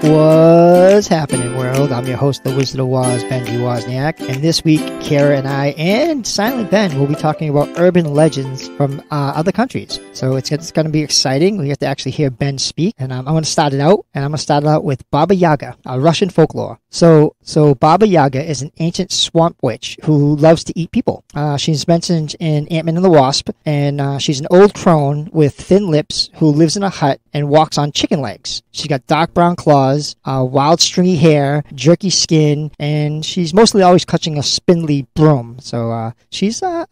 What's happening, world? I'm your host, the Wizard of Woz, Benji Wozniak, and this week, Kyra and I and Silent Ben will be talking about urban legends from other countries. So it's going to be exciting. We have to actually hear Ben speak, and I'm going to start it out, with Baba Yaga, a Russian folklore. So Baba Yaga is an ancient swamp witch who loves to eat people. She's mentioned in Ant-Man and the Wasp, and she's an old crone with thin lips who lives in a hut and walks on chicken legs. She's got dark brown claws, wild stringy hair, jerky skin, and she's mostly always clutching a spindly broom. So she's a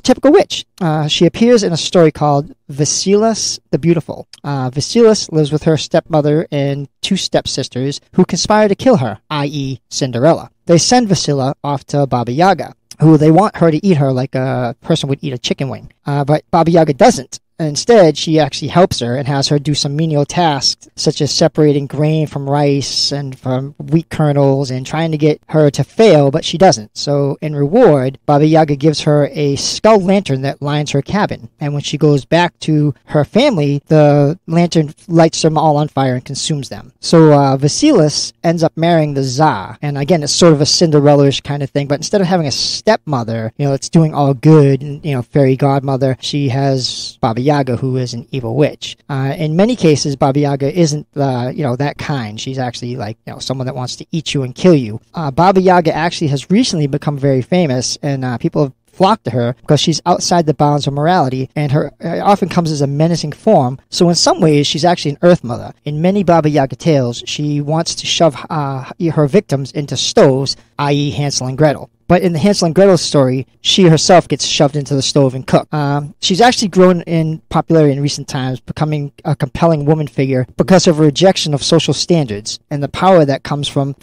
typical witch. She appears in a story called Vasilis the Beautiful. Vasilis lives with her stepmother and two stepsisters who conspire to kill her, i.e. Cinderella. They send Vasila off to Baba Yaga, who they want her to eat her like a person would eat a chicken wing. But Baba Yaga doesn't. Instead, she actually helps her and has her do some menial tasks, such as separating grain from rice and from wheat kernels and trying to get her to fail, but she doesn't. So, in reward, Baba Yaga gives her a skull lantern that lines her cabin. And when she goes back to her family, the lantern lights them all on fire and consumes them. So, Vasilis ends up marrying the Tsar. And again, it's sort of a Cinderella-ish kind of thing, but instead of having a stepmother, that's doing all good, and, fairy godmother, she has Baba Yaga, who is an evil witch. In many cases, Baba Yaga isn't that kind. She's actually like someone that wants to eat you and kill you. Baba Yaga actually has recently become very famous, and people have flocked to her because she's outside the bounds of morality, and her often comes as a menacing form. So in some ways, she's actually an Earth Mother. In many Baba Yaga tales, she wants to shove her victims into stoves, i.e. Hansel and Gretel. But in the Hansel and Gretel story, she herself gets shoved into the stove and cooked. She's actually grown in popularity in recent times, becoming a compelling woman figure because of her rejection of social standards and the power that comes from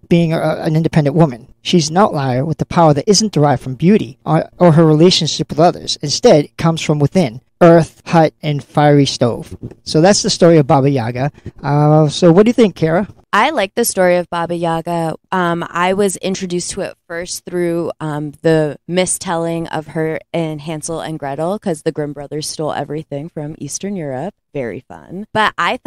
being an independent woman. She's an outlier with the power that isn't derived from beauty or her relationship with others. Instead, it comes from within: earth, hut, and fiery stove. So that's the story of Baba Yaga. So what do you think, Kyra? I like the story of Baba Yaga. I was introduced to it first through the mistelling of her in Hansel and Gretel, because the Grimm brothers stole everything from Eastern Europe. Very fun. But I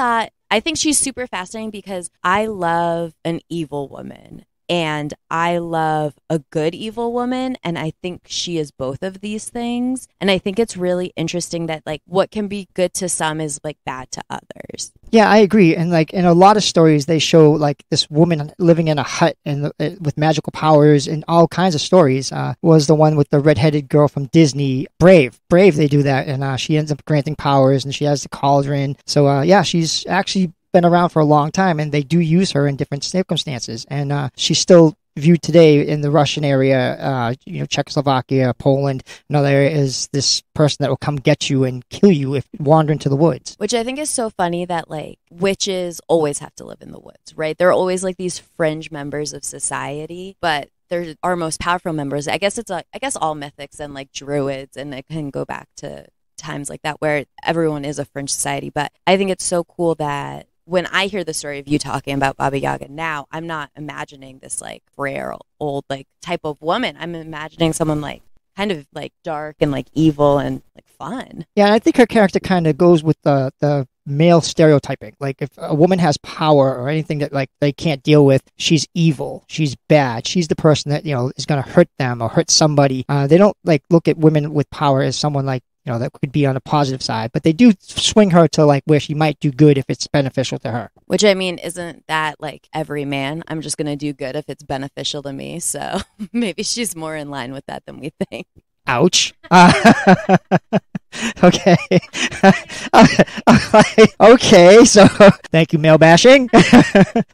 think she's super fascinating because I love an evil woman. And I love a good evil woman, and I think she is both of these things. And I think it's really interesting that what can be good to some is bad to others. Yeah, I agree. And in a lot of stories, they show this woman living in a hut and with magical powers, and all kinds of stories. Was the one with the redheaded girl from Disney, Brave. They do that, and she ends up granting powers, and she has the cauldron. So she's actually been around for a long time, and they do use her in different circumstances, and she's still viewed today in the Russian area, Czechoslovakia, Poland, another area, is this person that will come get you and kill you if you wander into the woods. Which I think is so funny that witches always have to live in the woods, right? They're always these fringe members of society, but they're our most powerful members. I guess all mythics and druids, and it can go back to times like that where everyone is a fringe society. But I think it's so cool that when I hear the story of you talking about Baba Yaga now, I'm not imagining this frail old type of woman. I'm imagining someone kind of dark and evil and fun. Yeah, and I think her character kind of goes with the male stereotyping. If a woman has power or anything that they can't deal with, she's evil, she's bad, she's the person that is going to hurt them or hurt somebody. They don't look at women with power as someone that could be on a positive side, but they do swing her to where she might do good if it's beneficial to her. Which, I mean, isn't that every man? I'm just going to do good if it's beneficial to me. So maybe she's more in line with that than we think. Ouch. Okay. Okay, so thank you, male bashing.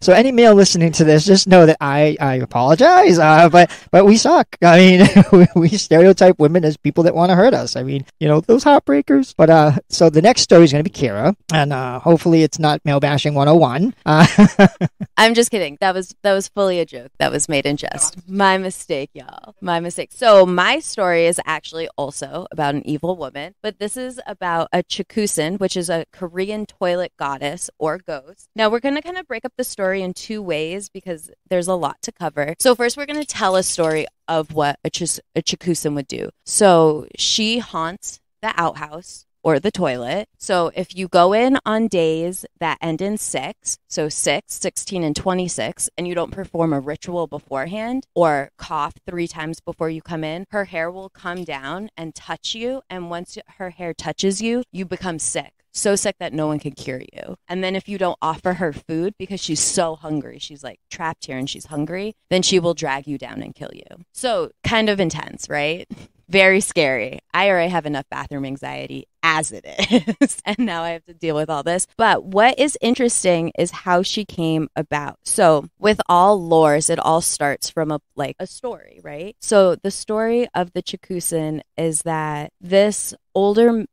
So any male listening to this, just know that I apologize, but we suck. I mean, we stereotype women as people that want to hurt us. I mean, those heartbreakers. But so the next story is going to be Kyra, and hopefully it's not male bashing 101. I'm just kidding. That was fully a joke. That was made in jest. My mistake, y'all. My mistake. So my story is actually also about an evil woman, but this is about a Cheuksin, which is a Korean toilet goddess or ghost. Now we're going to kind of break up the story in two ways because there's a lot to cover. So first we're going to tell a story of what a Cheuksin would do. So she haunts the outhouse or the toilet. So if you go in on days that end in 6, so 6, 16, and 26, and you don't perform a ritual beforehand or cough 3 times before you come in, her hair will come down and touch you. And once her hair touches you, you become sick. So sick that no one can cure you. And then if you don't offer her food because she's so hungry, she's like trapped here and she's hungry, then she will drag you down and kill you. So kind of intense, right? Very scary. I already have enough bathroom anxiety as it is. And now I have to deal with all this. But what is interesting is how she came about. So with all lores, it all starts from a story, right? So the story of the Cheuksin is that this older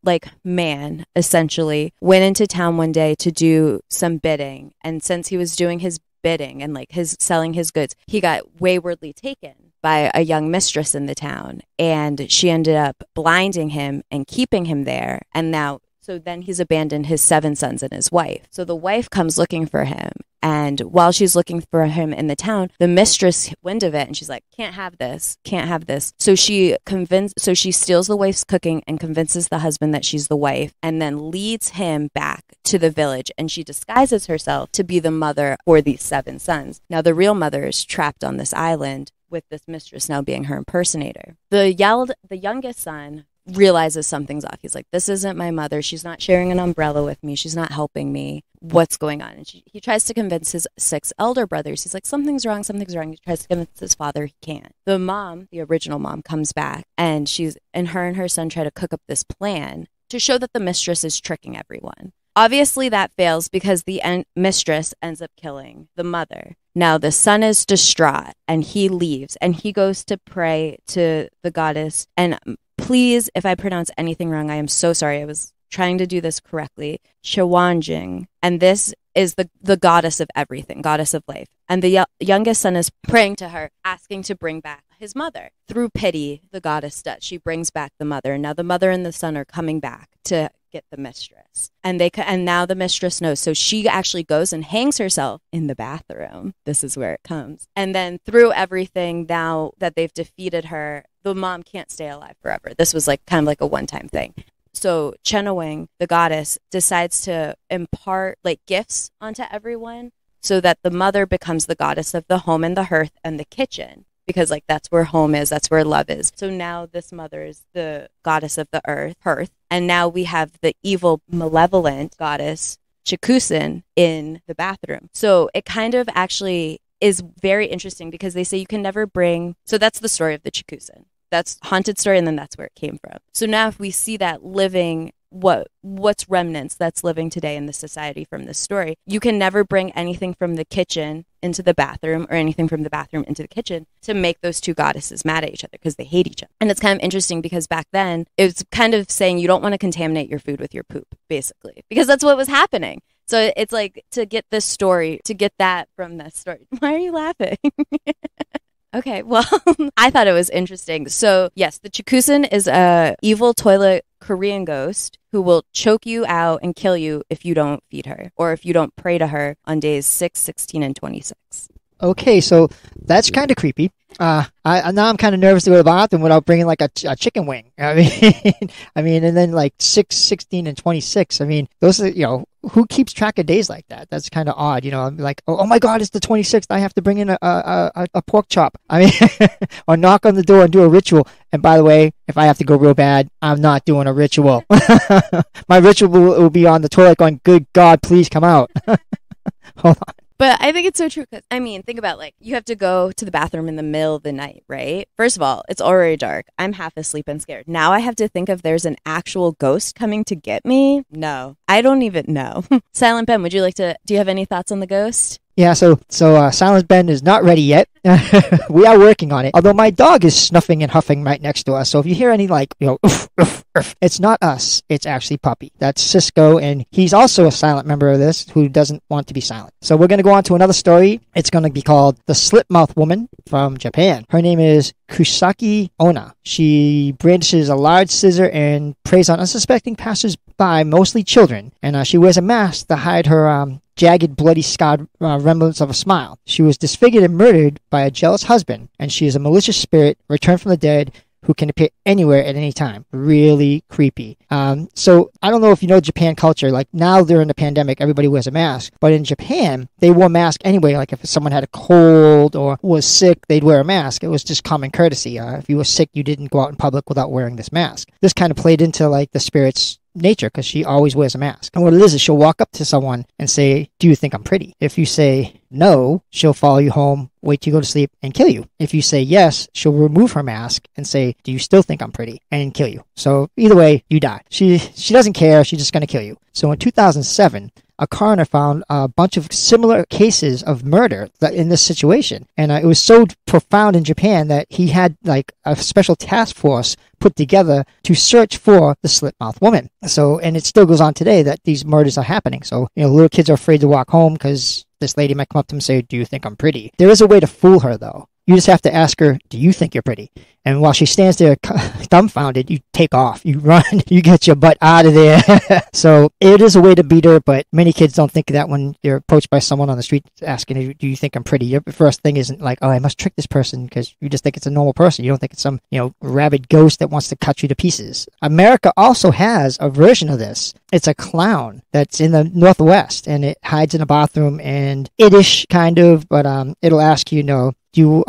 man essentially went into town one day to do some bidding. And since he was doing his bidding and his selling his goods, he got waywardly taken by a young mistress in the town, and she ended up blinding him and keeping him there. And so then he's abandoned his 7 sons and his wife. So the wife comes looking for him, and while she's looking for him in the town, the mistress wind of it, and she's like, can't have this. So she steals the wife's cooking and convinces the husband that she's the wife, and then leads him back to the village, and she disguises herself to be the mother for these 7 sons. Now the real mother is trapped on this island, with this mistress now being her impersonator. The youngest son realizes something's off. He's like, this isn't my mother. She's not sharing an umbrella with me. She's not helping me. What's going on? And he tries to convince his 6 elder brothers. He's like, something's wrong. He tries to convince his father. He can't. The mom, the original mom, comes back, and her and her son try to cook up this plan to show that the mistress is tricking everyone. Obviously, that fails because the mistress ends up killing the mother. Now, the son is distraught, and he leaves, and he goes to pray to the goddess. And please, if I pronounce anything wrong, I am so sorry. I was trying to do this correctly. Cheuksin. And this is the goddess of everything, goddess of life. And the youngest son is praying to her, asking to bring back his mother. Through pity, the goddess does. She brings back the mother. Now the mother and the son are coming back to get the mistress. And now the mistress knows. So she actually goes and hangs herself in the bathroom. This is where it comes. And then through everything, now that they've defeated her, the mom can't stay alive forever. This was kind of a one-time thing. So Cheuksin, the goddess, decides to impart gifts onto everyone so that the mother becomes the goddess of the home and the hearth and the kitchen, because that's where home is, that's where love is. So now this mother is the goddess of the hearth, and now we have the evil, malevolent goddess Cheuksin in the bathroom. So it kind of actually is very interesting because they say you can never bring. So that's the story of the Cheuksin. That's haunted story, and then that's where it came from. So now if we see that living, what's remnants that's living today in the society from this story, you can never bring anything from the kitchen into the bathroom or anything from the bathroom into the kitchen to make those two goddesses mad at each other because they hate each other. And it's kind of interesting because back then it was kind of saying you don't want to contaminate your food with your poop, basically, because that's what was happening. So it's to get this story, to get that from this story. Why are you laughing? Okay, well, I thought it was interesting. So, yes, the Cheuksin is a evil toilet Korean ghost who will choke you out and kill you if you don't feed her or if you don't pray to her on days 6, 16, and 26. Okay, so that's kind of creepy. Now I'm kind of nervous to go to the bathroom without bringing a chicken wing. I mean, and then 6, 16, and 26. I mean, those are, who keeps track of days like that? That's kind of odd. I'm like, oh my God, it's the 26th. I have to bring in a pork chop. I mean, or knock on the door and do a ritual. And by the way, if I have to go real bad, I'm not doing a ritual. My ritual will be on the toilet going, good God, please come out. Hold on. But I think it's so true because, think about you have to go to the bathroom in the middle of the night, right? First of all, it's already dark. I'm half asleep and scared. Now I have to think if there's an actual ghost coming to get me. No, I don't even know. Silent Ben, do you have any thoughts on the ghost? Yeah, so Silent Ben is not ready yet. We are working on it. Although my dog is snuffing and huffing right next to us. So if you hear any oof, oof, oof, it's not us. It's actually Puppy. That's Cisco, and he's also a silent member of this who doesn't want to be silent. So we're going to go on to another story. It's going to be called The Slit Mouth Woman from Japan. Her name is Kuchisake-Onno. She brandishes a large scissor and preys on unsuspecting passers-by, mostly children. And she wears a mask to hide her jagged, bloody, scarred remnants of a smile. She was disfigured and murdered by a jealous husband, and she is a malicious spirit returned from the dead who can appear anywhere at any time. Really creepy. So I don't know if you know Japan culture. Like now during the pandemic, everybody wears a mask. But in Japan, they wore masks anyway. Like if someone had a cold or was sick, they'd wear a mask. It was just common courtesy. If you were sick, you didn't go out in public without wearing this mask. This kind of played into like the spirit's nature because she always wears a mask. And what it is she'll walk up to someone and say, do you think I'm pretty? If you say no, she'll follow you home, wait till you go to sleep, and kill you. If you say yes, she'll remove her mask and say, do you still think I'm pretty? And kill you. So either way, you die. She doesn't care. She's just going to kill you. So in 2007, a coroner found a bunch of similar cases of murder in this situation. And it was so profound in Japan that he had like a special task force put together to search for the Slit Mouth Woman. So, and it still goes on today that these murders are happening. So, little kids are afraid to walk home because this lady might come up to them and say, do you think I'm pretty? There is a way to fool her though. You just have to ask her, do you think you're pretty? And while she stands there dumbfounded, you take off, you run, you get your butt out of there. So it is a way to beat her, but many kids don't think of that when you're approached by someone on the street asking you, do you think I'm pretty? Your first thing isn't like, oh, I must trick this person, because you just think it's a normal person. You don't think it's some, rabid ghost that wants to cut you to pieces. America also has a version of this. It's a clown that's in the Northwest, and it hides in a bathroom, and it-ish kind of, but it'll ask you, he'll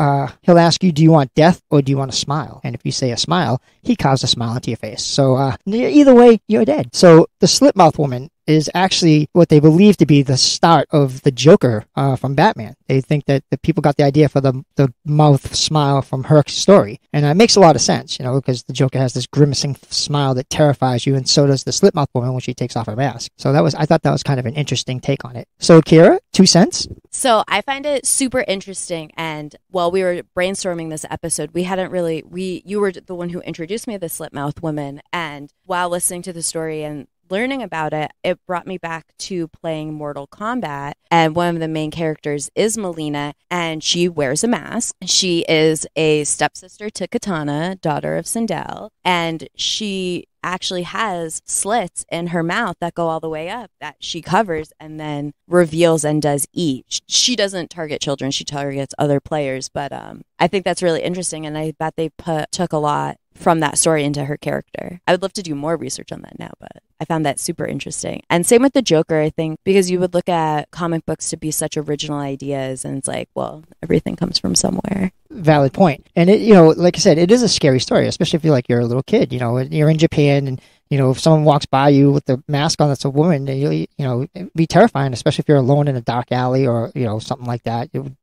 ask you, do you want death or do you want a smile? And if you say a smile, he carves a smile into your face. So either way, you're dead. So the Slit Mouth Woman is actually what they believe to be the start of the Joker from Batman. They think that the people got the idea for the mouth smile from her story. And it makes a lot of sense, because the Joker has this grimacing smile that terrifies you, and so does the Slit Mouth Woman when she takes off her mask. So I thought that was kind of an interesting take on it. So Kyra, 2 cents? So I find it super interesting, and while we were brainstorming this episode, you were the one who introduced me to the Slit Mouth Woman, and while listening to the story and learning about it, it brought me back to playing Mortal Kombat, and one of the main characters is Melina, and she wears a mask. She is a stepsister to Katana, daughter of Sindel, and she actually has slits in her mouth that go all the way up that she covers and then reveals and does eat. She doesn't target children, she targets other players, but I think that's really interesting, and I bet they took a lot from that story into her character. I would love to do more research on that now, but I found that super interesting. And same with the Joker, I think, because you would look at comic books to be such original ideas, and it's like, well, everything comes from somewhere. Valid point. And it, like I said, it is a scary story, especially if you're a little kid, you're in Japan, and if someone walks by you with the mask on that's a woman, it'd be terrifying, especially if you're alone in a dark alley or, something like that. It would,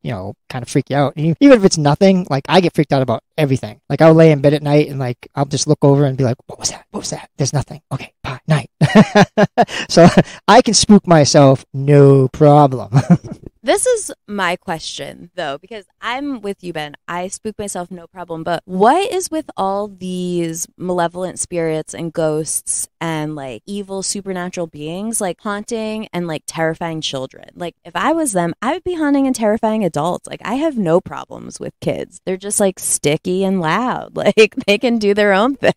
kind of freak you out. And even if it's nothing, like I get freaked out about everything. Like I'll lay in bed at night and like I'll just look over and be like, what was that? What was that? There's nothing. Okay, bye, night. So I can spook myself, no problem. This is my question, though, because I'm with you, Ben. I spook myself, no problem. But what is with all these malevolent spirits and ghosts and like evil supernatural beings like haunting and like terrifying children? Like if I was them, I would be haunting and terrifying adults. Like I have no problems with kids. They're just like sticky and loud. Like they can do their own thing.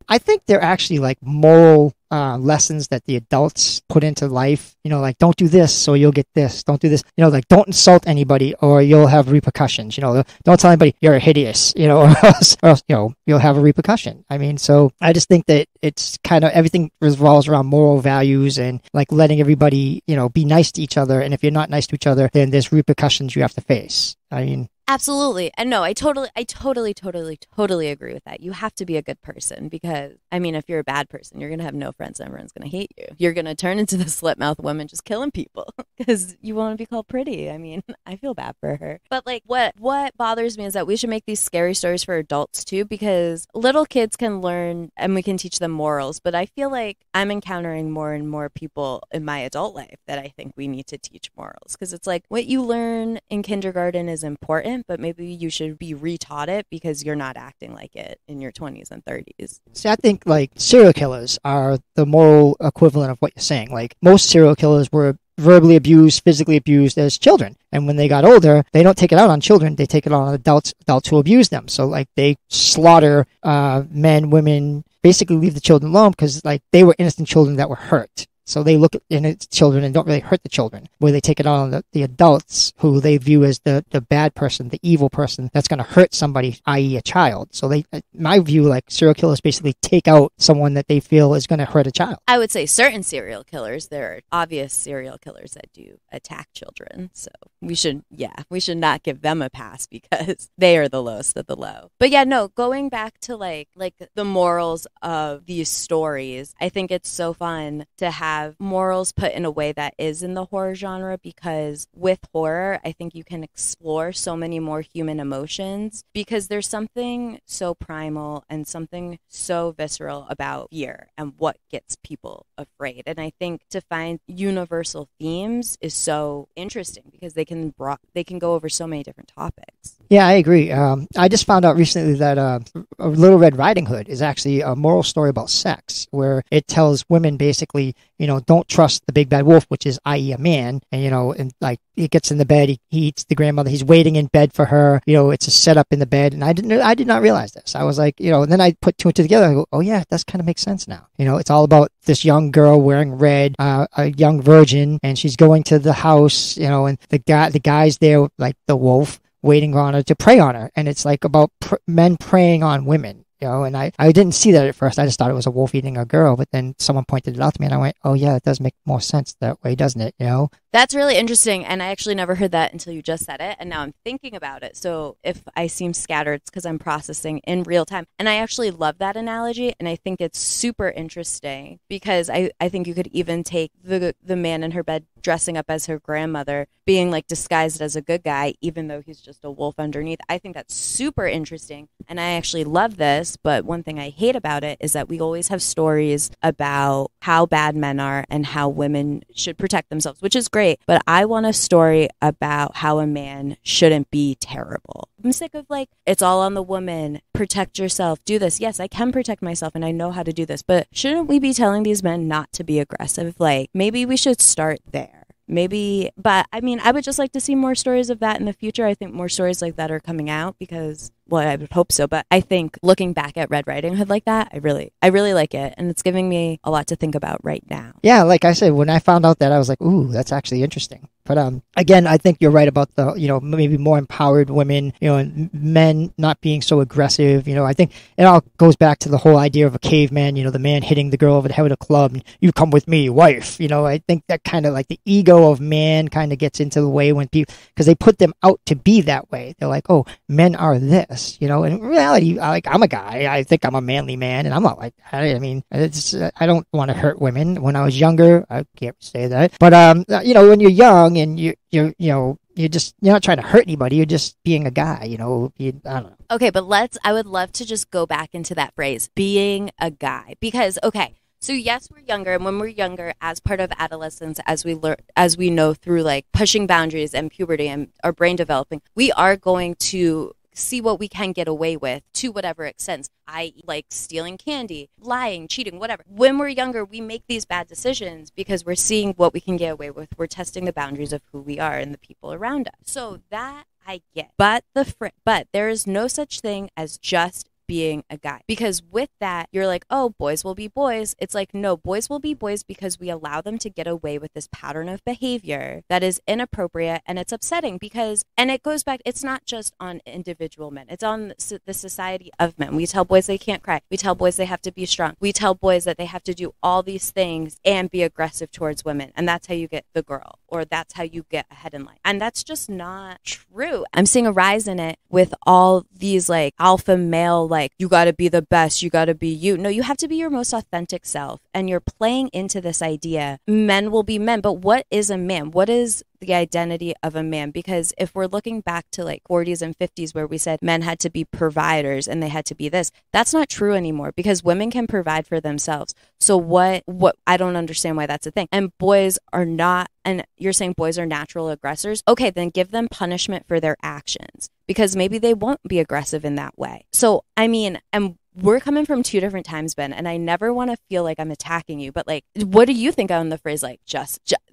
I think they're actually like moral lessons that the adults put into life. Like don't do this or you'll get this. Don't do this. Like don't insult anybody or you'll have repercussions. Don't tell anybody you're hideous. Or else you'll have a repercussion. I mean, so I just think that it's kind of everything revolves around moral values and like letting everybody be nice to each other. And if you're not nice to each other, then there's repercussions you have to face. I mean. Absolutely. And no, I totally agree with that. You have to be a good person because, I mean, if you're a bad person, you're going to have no friends and everyone's going to hate you. You're going to turn into the Slit Mouth Woman just killing people because you want to be called pretty. I mean, I feel bad for her. But like what bothers me is that we should make these scary stories for adults too, because little kids can learn and we can teach them morals. But I feel like I'm encountering more and more people in my adult life that I think we need to teach morals because it's like what you learn in kindergarten is important, but maybe you should be retaught it because you're not acting like it in your 20s and 30s. See, I think like serial killers are the moral equivalent of what you're saying. Like most serial killers were verbally abused, physically abused as children. And when they got older, they don't take it out on children. They take it out on adults who abuse them. So like they slaughter men, women, basically leave the children alone because like they were innocent children that were hurt. So they look in its children and don't really hurt the children, where they take it out on the adults who they view as the bad person, the evil person that's going to hurt somebody, i.e. a child. So they, my view, like serial killers basically take out someone that they feel is going to hurt a child. I would say certain serial killers, there are obvious serial killers that do attack children. So we should not give them a pass because they are the lowest of the low. But yeah, no, going back to like the morals of these stories, I think it's so fun to have morals put in a way that is in the horror genre, because with horror, I think you can explore so many more human emotions, because there's something so primal and something so visceral about fear and what gets people afraid. And I think to find universal themes is so interesting because they can go over so many different topics. Yeah, I agree. I just found out recently that Little Red Riding Hood is actually a moral story about sex, where it tells women basically, don't trust the big bad wolf, which is, i.e. a man. And, and like he gets in the bed, he eats the grandmother, he's waiting in bed for her, it's a setup in the bed. And I did not realize this. I was like, and then I put two and two together. I go, oh yeah, that's kind of makes sense now. It's all about this young girl wearing red, a young virgin, and she's going to the house, and the guy's there, like the wolf, waiting on her to prey on her. And it's like about men preying on women. And I didn't see that at first. I just thought it was a wolf eating a girl, but then someone pointed it out to me and I went, oh yeah, it does make more sense that way, doesn't it? That's really interesting, and I actually never heard that until you just said it, and now I'm thinking about it. So if I seem scattered, it's because I'm processing in real time. And I actually love that analogy, and I think it's super interesting because I think you could even take the man in her bed dressing up as her grandmother, being like disguised as a good guy, even though he's just a wolf underneath. I think that's super interesting, and I actually love this, but one thing I hate about it is that we always have stories about how bad men are and how women should protect themselves, which is great. But I want a story about how a man shouldn't be terrible. I'm sick of it's all on the woman. Protect yourself. Do this. Yes, I can protect myself and I know how to do this. But shouldn't we be telling these men not to be aggressive? Maybe we should start there. Maybe, but I mean, I would just like to see more stories of that in the future. I think more stories like that are coming out because, well, I would hope so. But I think looking back at Red Riding Hood like that, I really like it. And it's giving me a lot to think about right now. Yeah, like I said, when I found out that, I was like, ooh, that's actually interesting. But again, I think you're right about the, maybe more empowered women, and men not being so aggressive. I think it all goes back to the whole idea of a caveman, the man hitting the girl over the head with a club. And, you come with me, wife. I think that kind of like the ego of man kind of gets into the way when people, because they put them out to be that way. They're like, oh, men are this, and in reality, I'm a guy. I think I'm a manly man, and I'm not like that. I mean, I don't want to hurt women. When I was younger, I can't say that. But, when you're young, and you're not trying to hurt anybody. You're just being a guy, I don't know. Okay, but I would love to just go back into that phrase, being a guy, because, okay, so yes, we're younger, and when we're younger, as part of adolescence, as we know through pushing boundaries and puberty and our brain developing, we are going to see what we can get away with to whatever extent, i.e. stealing candy, lying, cheating, whatever. When we're younger, we make these bad decisions because we're seeing what we can get away with. We're testing the boundaries of who we are and the people around us. So that I get. But there is no such thing as just being a guy, because with that you're like, oh, boys will be boys. It's like, no, boys will be boys because we allow them to get away with this pattern of behavior that is inappropriate, and it's upsetting and it goes back, it's not just on individual men, it's on the society of men. We tell boys they can't cry, we tell boys they have to be strong, we tell boys that they have to do all these things and be aggressive towards women, and that's how you get the girl, or that's how you get ahead in life. And that's just not true. I'm seeing a rise in it with all these alpha male, you got to be the best, you got to be you. No, you have to be your most authentic self. And you're playing into this idea, men will be men. But what is a man? What is the identity of a man? Because if we're looking back to 40s and 50s where we said men had to be providers and they had to be this, that's not true anymore, because women can provide for themselves. So what I don't understand why that's a thing. And boys are not, and you're saying boys are natural aggressors. Okay, then give them punishment for their actions, because maybe they won't be aggressive in that way. So I mean, and we're coming from two different times, Ben, and I never want to feel like I'm attacking you, but like, what do you think on the phrase like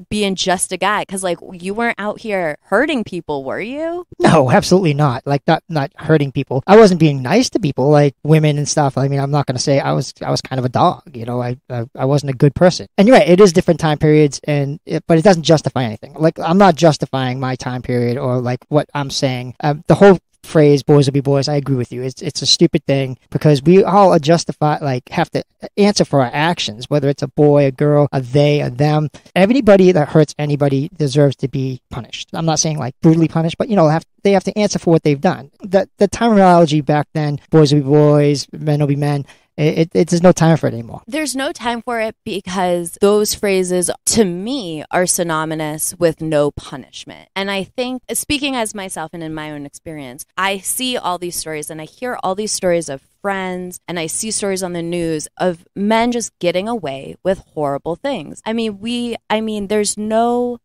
being just a guy? Because like you weren't out here hurting people, were you? No, absolutely not. Like not hurting people. I wasn't being nice to people, like women and stuff. I mean, I'm not going to say I was kind of a dog. You know, I wasn't a good person. And you're right, it is different time periods, but it doesn't justify anything. Like I'm not justifying my time period or like what I'm saying. The whole phrase "boys will be boys," I agree with you. It's a stupid thing because we all have to answer for our actions, whether it's a boy, a girl, a they, a them. Anybody that hurts anybody deserves to be punished. I'm not saying like brutally punished, but they have to answer for what they've done. The terminology back then, boys will be boys, men will be men. There's no time for it anymore. There's no time for it because those phrases, to me, are synonymous with no punishment. And I think, speaking as myself and in my own experience, I see all these stories and I hear all these stories of friends, and I see stories on the news of men just getting away with horrible things. I mean, there's no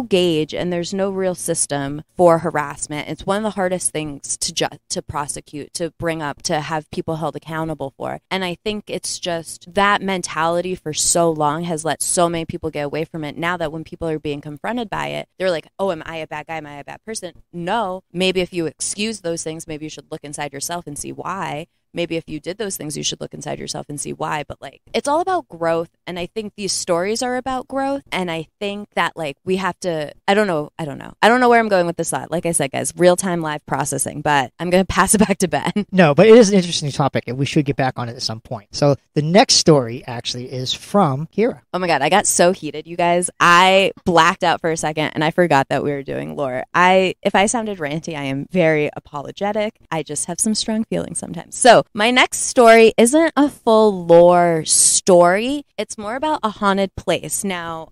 gauge and there's no real system for harassment. It's one of the hardest things to prosecute, to bring up, to have people held accountable for. And I think it's just that mentality for so long has let so many people get away from it. Now that when people are being confronted by it, they're like, oh, am I a bad guy? Am I a bad person? No. Maybe if you excuse those things, maybe you should look inside yourself and see why. Maybe if you did those things, you should look inside yourself and see why. But like, it's all about growth. And I think these stories are about growth. And I think that like we have to, I don't know where I'm going with this thought. Like I said, guys, real time live processing, but I'm going to pass it back to Ben. No, but it is an interesting topic and we should get back on it at some point. So the next story actually is from Kyra. Oh my God, I got so heated, you guys. I blacked out for a second and I forgot that we were doing lore. If I sounded ranty, I am very apologetic. I just have some strong feelings sometimes. So my next story isn't a full lore story. It's more about a haunted place. Now,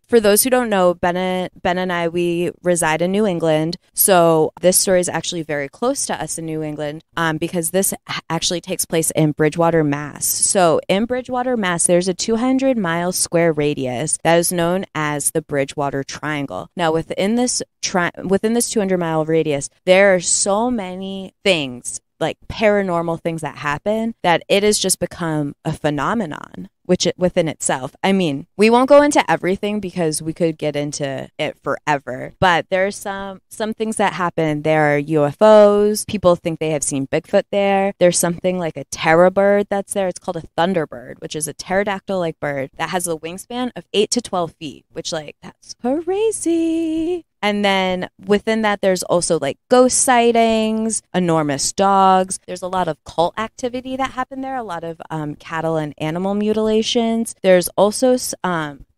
for those who don't know, Ben and I, we reside in New England. So this story is actually very close to us in New England because this actually takes place in Bridgewater, Mass. So in Bridgewater, Mass, there's a 200-mile square radius that is known as the Bridgewater Triangle. Now, within this 200-mile radius, there are so many things, like paranormal things that happen, that it has just become a phenomenon within itself. I mean, we won't go into everything because we could get into it forever, but there's some things that happen. There are UFOs. People think they have seen Bigfoot there. There's something like a terror bird that's there. It's called a thunderbird, which is a pterodactyl-like bird that has a wingspan of 8 to 12 feet, which like, that's crazy. And then within that, there's also like ghost sightings, enormous dogs. There's a lot of cult activity that happened there, a lot of cattle and animal mutilations. There's also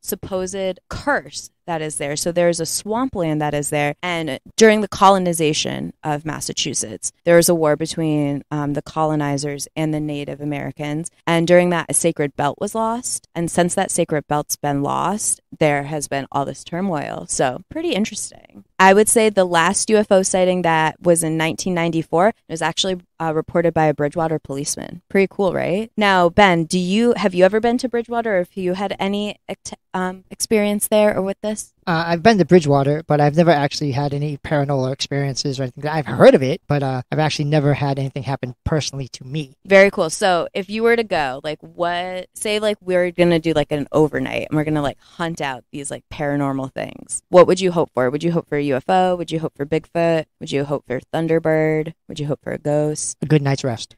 supposed curse that is there. So there's a swampland that is there. And during the colonization of Massachusetts, there was a war between the colonizers and the Native Americans. And during that, a sacred belt was lost. And since that sacred belt's been lost, there has been all this turmoil. So pretty interesting. I would say the last UFO sighting that was in 1994 it was actually reported by a Bridgewater policeman. Pretty cool, right? Now, Ben, have you ever been to Bridgewater, or have you had any experience there or with this? I've been to Bridgewater, but I've never actually had any paranormal experiences or anything. I've heard of it, but I've actually never had anything happen personally to me. Very cool. So if you were to go, like say like we're going to do like an overnight and we're going to like hunt out these like paranormal things, what would you hope for? Would you hope for a UFO? Would you hope for Bigfoot? Would you hope for Thunderbird? Would you hope for a ghost? A good night's rest.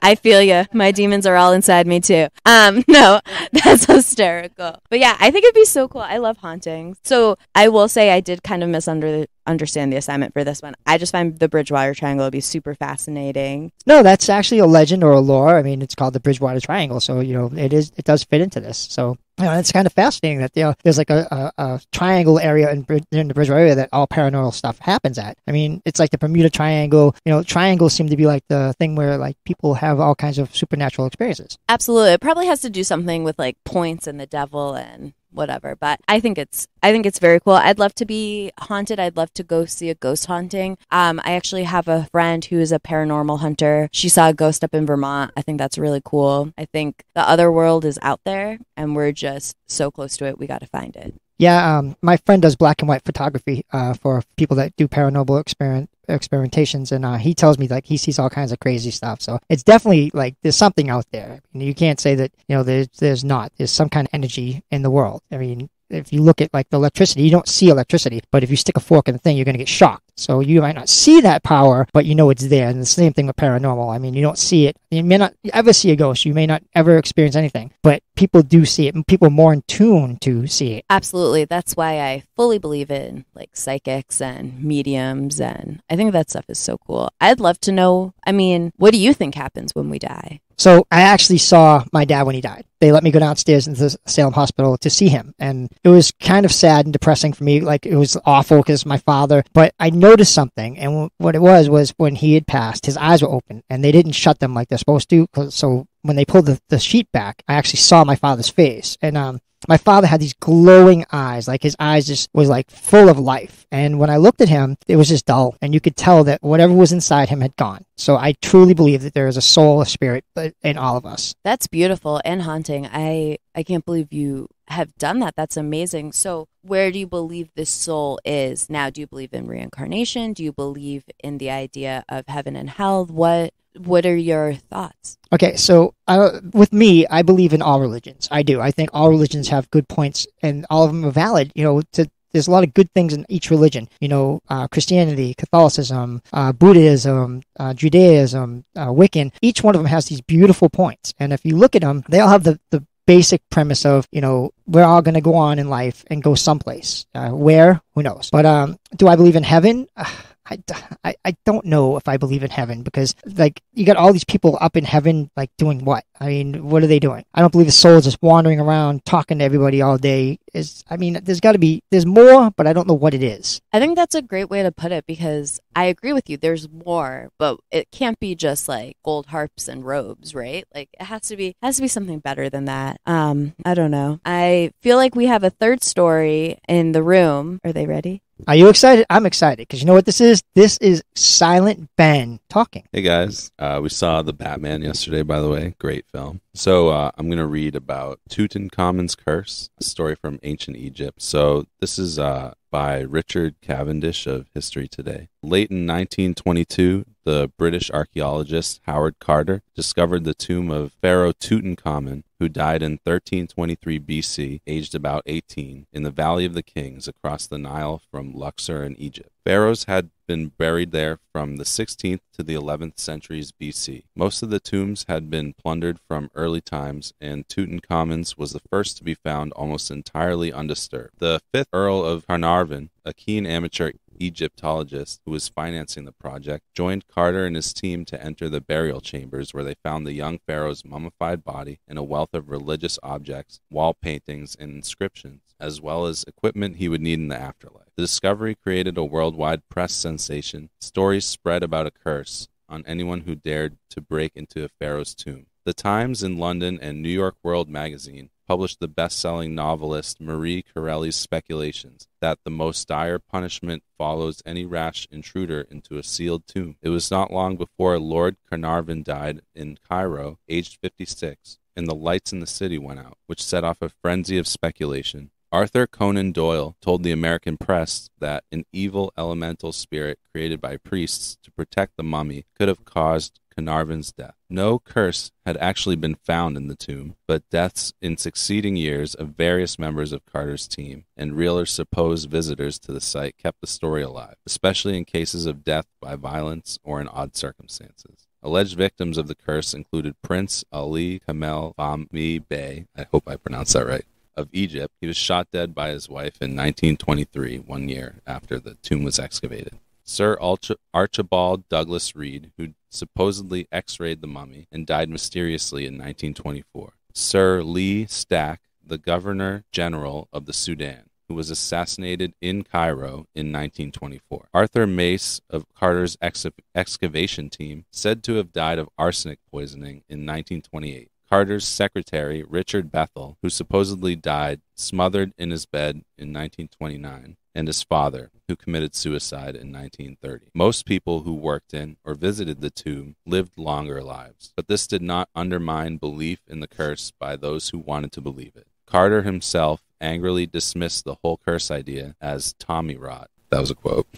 I feel you. My demons are all inside me too. No, that's hysterical. But yeah, I think it'd be so cool. I love hauntings. So I will say I did kind of misunderstand the assignment for this one. I just find the Bridgewater Triangle to be super fascinating. No, that's actually a legend or a lore. I mean, it's called the Bridgewater Triangle, so it does fit into this. So it's kind of fascinating that there's like a triangle area in the Bridgewater area that all paranormal stuff happens at. I mean, it's like the Bermuda Triangle. Triangles seem to be like the thing where like people have all kinds of supernatural experiences. Absolutely, it probably has to do something with like points and the devil and whatever, but I think it's very cool. I'd love to be haunted. I'd love to go see a ghost haunting. I actually have a friend who is a paranormal hunter. She saw a ghost up in Vermont. I think that's really cool. I think the other world is out there and we're just so close to it. We got to find it. Yeah, my friend does black and white photography for people that do paranormal experimentations, and he tells me like he sees all kinds of crazy stuff. So it's definitely like there's something out there. You can't say that there's not. There's some kind of energy in the world. I mean, if you look at like the electricity, you don't see electricity, but if you stick a fork in the thing, you're going to get shocked. So you might not see that power, but you know it's there. And the same thing with paranormal. I mean, you don't see it. You may not ever see a ghost. You may not ever experience anything, but people do see it, and people are more in tune to see it. Absolutely. That's why I fully believe in like psychics and mediums, and I think that stuff is so cool. I'd love to know, I mean, what do you think happens when we die? So I actually saw my dad when he died. They let me go downstairs into the Salem Hospital to see him. And it was kind of sad and depressing for me. Like, it was awful because my father, but I noticed something. And what it was when he had passed, his eyes were open and they didn't shut them like they're supposed to. So when they pulled the sheet back, I actually saw my father's face. And my father had these glowing eyes, like his eyes just was like full of life. And when I looked at him, it was just dull. And you could tell that whatever was inside him had gone. So I truly believe that there is a soul, a spirit in all of us. That's beautiful and haunting. I can't believe you have done that. That's amazing. So where do you believe this soul is now? Do you believe in reincarnation? Do you believe in the idea of heaven and hell? What are your thoughts? Okay, so with me, I believe in all religions. I do. I think all religions have good points, and all of them are valid. There's a lot of good things in each religion. Christianity, Catholicism, Buddhism, Judaism, Wiccan. Each one of them has these beautiful points, and if you look at them, they all have the basic premise of, we're all going to go on in life and go someplace. Where? Who knows? But do I believe in heaven? I don't know if I believe in heaven, because like you got all these people up in heaven, like doing what? I mean, what are they doing? I don't believe the soul is just wandering around talking to everybody all day. There's more, but I don't know what it is. I think that's a great way to put it, because I agree with you. There's more, but it can't be just like gold harps and robes, right? Like it has to be something better than that. I don't know. I feel like we have a third story in the room. Are they ready? Are you excited? I'm excited because you know what this is? This is Silent Ben talking. Hey guys, we saw The Batman yesterday, by the way. Great film. So I'm going to read about Tutankhamun's curse, a story from ancient Egypt. So this is by Richard Cavendish of History Today. Late in 1922, the British archaeologist Howard Carter discovered the tomb of Pharaoh Tutankhamun, who died in 1323 BC, aged about 18, in the Valley of the Kings across the Nile from Luxor in Egypt. Pharaohs had been buried there from the 16th to the 11th centuries BC. Most of the tombs had been plundered from early times, and Tutankhamun's was the first to be found almost entirely undisturbed. The 5th Earl of Carnarvon, a keen amateur Egyptologist who was financing the project, joined Carter and his team to enter the burial chambers, where they found the young pharaoh's mummified body and a wealth of religious objects, wall paintings, and inscriptions, as well as equipment he would need in the afterlife. The discovery created a worldwide press sensation. Stories spread about a curse on anyone who dared to break into a pharaoh's tomb. The Times in London and New York World magazine published the best-selling novelist Marie Corelli's speculations that the most dire punishment follows any rash intruder into a sealed tomb. It was not long before Lord Carnarvon died in Cairo, aged 56, and the lights in the city went out, which set off a frenzy of speculation. Arthur Conan Doyle told the American press that an evil elemental spirit created by priests to protect the mummy could have caused Carnarvon's death. No curse had actually been found in the tomb, but deaths in succeeding years of various members of Carter's team and real or supposed visitors to the site kept the story alive, especially in cases of death by violence or in odd circumstances. Alleged victims of the curse included Prince Ali Kamel Fahmy Bey, I hope I pronounced that right, of Egypt. He was shot dead by his wife in 1923, 1 year after the tomb was excavated. Sir Archibald Douglas Reed, who supposedly x-rayed the mummy and died mysteriously in 1924. Sir Lee Stack, the Governor General of the Sudan, who was assassinated in Cairo in 1924. Arthur Mace of Carter's excavation team, said to have died of arsenic poisoning in 1928. Carter's secretary, Richard Bethel, who supposedly died smothered in his bed in 1929, and his father, who committed suicide in 1930. Most people who worked in or visited the tomb lived longer lives, but this did not undermine belief in the curse by those who wanted to believe it. Carter himself angrily dismissed the whole curse idea as Tommy rot. That was a quote.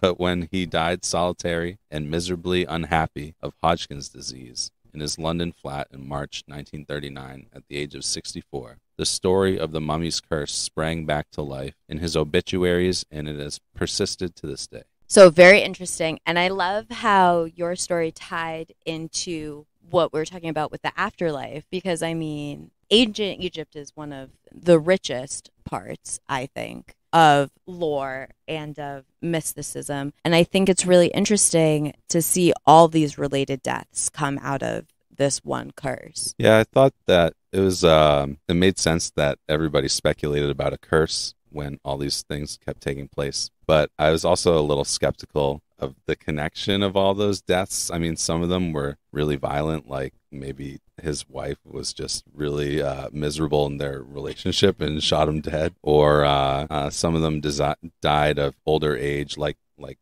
but when he died solitary and miserably unhappy of Hodgkin's disease in his London flat in March 1939 at the age of 64, the story of the mummy's curse sprang back to life in his obituaries, and it has persisted to this day. So very interesting. And I love how your story tied into what we're talking about with the afterlife, because I mean, ancient Egypt is one of the richest parts, I think, of lore and of mysticism. And I think it's really interesting to see all these related deaths come out of this one curse. Yeah, I thought that it was it made sense that everybody speculated about a curse when all these things kept taking place. But I was also a little skeptical of the connection of all those deaths. I mean, some of them were really violent, like maybe his wife was just really miserable in their relationship and shot him dead. Or some of them died of older age, like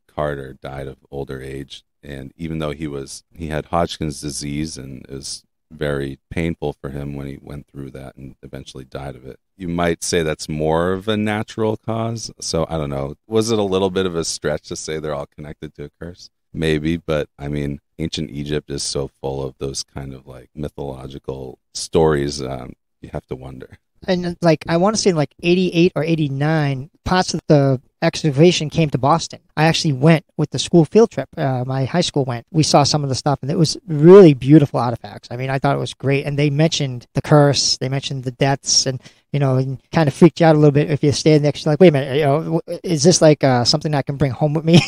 Carter died of older age. And even though he had Hodgkin's disease, and it was very painful for him when he went through that and eventually died of it. You might say that's more of a natural cause. So I don't know. Was it a little bit of a stretch to say they're all connected to a curse? Maybe, but I mean, ancient Egypt is so full of those kind of like mythological stories. You have to wonder. And like, I want to say in like 88 or 89, parts of the excavation came to Boston. I actually went with the school field trip. My high school went. We saw some of the stuff, and it was really beautiful artifacts. I mean, I thought it was great. And they mentioned the curse. They mentioned the deaths, and, you know, and kind of freaked you out a little bit if you stand next to, like, wait a minute, you know, is this like something I can bring home with me?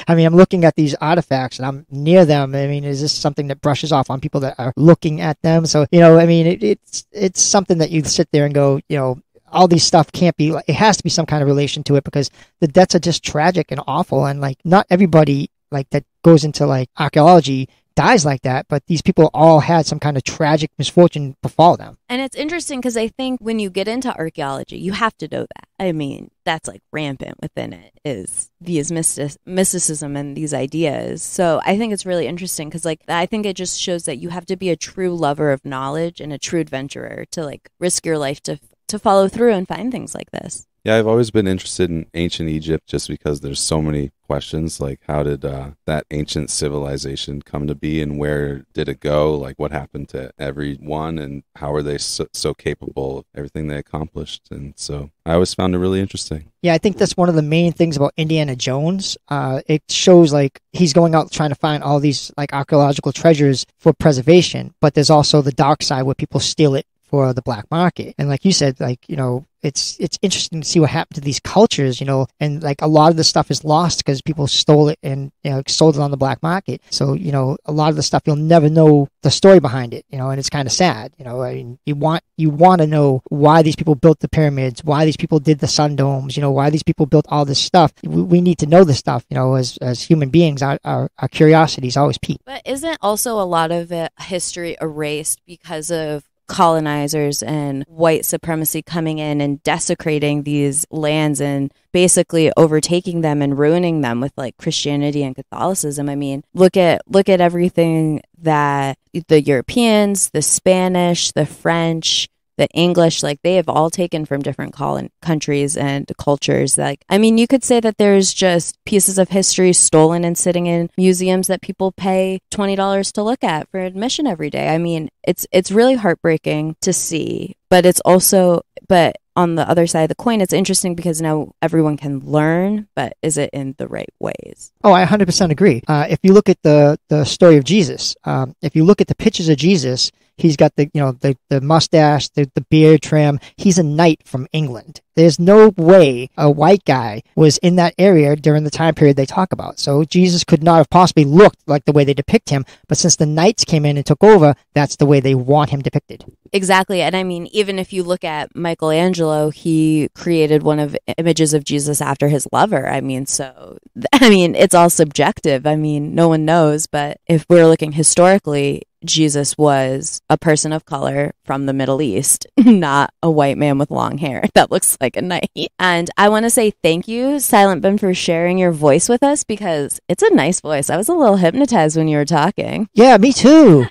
I mean, I'm looking at these artifacts, and I'm near them. I mean, is this something that brushes off on people that are looking at them? So, you know, I mean, it's something that you sit there and go, you know, all these stuff can't be, it has to be some kind of relation to it, because the deaths are just tragic and awful. And like, not everybody like that goes into like archaeology dies like that, but these people all had some kind of tragic misfortune befall them. And it's interesting because I think when you get into archaeology, you have to know that. I mean, that's like rampant within it, is these mysticism and these ideas. So I think it's really interesting because like, I think it just shows that you have to be a true lover of knowledge and a true adventurer to like risk your life to follow through and find things like this. Yeah, I've always been interested in ancient Egypt just because there's so many questions, like how did that ancient civilization come to be, and where did it go? Like what happened to everyone, and how are they so capable of everything they accomplished? And so I always found it really interesting. Yeah, I think that's one of the main things about Indiana Jones. It shows like he's going out trying to find all these like archaeological treasures for preservation, but there's also the dark side where people steal it for the black market. And like you said, like, you know, it's interesting to see what happened to these cultures, you know, and like a lot of the stuff is lost because people stole it and, you know, sold it on the black market. So, you know, a lot of the stuff you'll never know the story behind it, you know, and it's kind of sad, you know. I mean, you want to know why these people built the pyramids, why these people did the sun domes, you know, why these people built all this stuff. We need to know this stuff, you know, as human beings. Our curiosity is always piqued. But isn't also a lot of it history erased because of colonizers and white supremacy coming in and desecrating these lands and basically overtaking them and ruining them with like Christianity and Catholicism? I mean, look at everything that the Europeans, the Spanish, the French, the English, like they have all taken from different countries and cultures. Like, I mean, you could say that there's just pieces of history stolen and sitting in museums that people pay $20 to look at for admission every day. I mean, it's really heartbreaking to see, but it's also, but on the other side of the coin, it's interesting because now everyone can learn, but is it in the right ways? Oh, I 100% agree. If you look at the story of Jesus, if you look at the pictures of Jesus, he's got the mustache, the beard trim. He's a knight from England. There's no way a white guy was in that area during the time period they talk about. So Jesus could not have possibly looked like the way they depict him. But since the knights came in and took over, that's the way they want him depicted. Exactly. And I mean, even if you look at Michelangelo, he created one of images of Jesus after his lover. I mean, it's all subjective. I mean, no one knows. But if we're looking historically, Jesus was a person of color from the Middle East, not a white man with long hair that looks like a knight. And I want to say thank you, Silent Ben, for sharing your voice with us, because it's a nice voice. I was a little hypnotized when you were talking. Yeah, me too.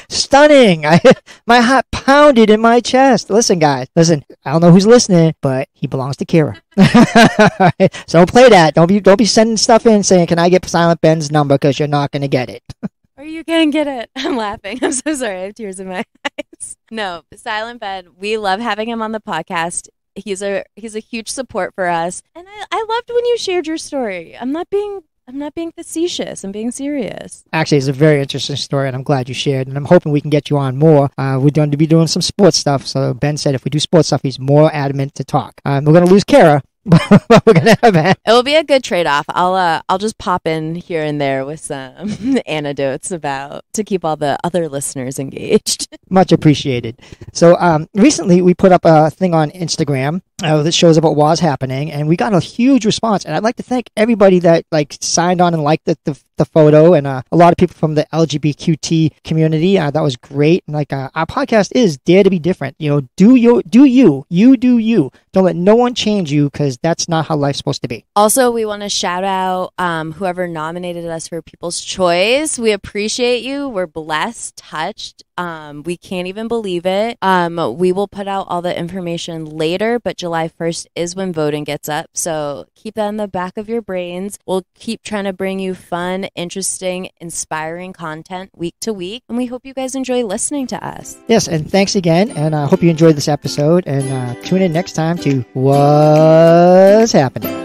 Stunning. My heart pounded in my chest. Listen, guys. Listen, I don't know who's listening, but he belongs to Kyra. So don't play that. Don't be sending stuff in saying, can I get Silent Ben's number? Because you're not going to get it. Or you can get it. I'm laughing. I'm so sorry. I have tears in my eyes. No, Silent Ben, we love having him on the podcast. He's a huge support for us. And I loved when you shared your story. I'm not being facetious. I'm being serious. Actually, it's a very interesting story, and I'm glad you shared. And I'm hoping we can get you on more. We're going to be doing some sports stuff. So Ben said if we do sports stuff, he's more adamant to talk. We're going to lose Kyra. But we're gonna have it. It will be a good trade-off. I'll just pop in here and there with some anecdotes to keep all the other listeners engaged. Much appreciated. So recently we put up a thing on Instagram that shows about what was happening, and we got a huge response. And I'd like to thank everybody that signed on and liked the photo, and a lot of people from the LGBTQT community. That was great. And our podcast is Dare to Be Different. Do you. Don't let no one change you, because that's not how life's supposed to be. Also, we want to shout out whoever nominated us for People's Choice. We appreciate you. We're blessed, touched. We can't even believe it. We will put out all the information later, but July 1st is when voting gets up. So keep that in the back of your brains. We'll keep trying to bring you fun, interesting, inspiring content week to week. And we hope you guys enjoy listening to us. Yes, and thanks again. And I hope you enjoyed this episode. And tune in next time to What's Happening.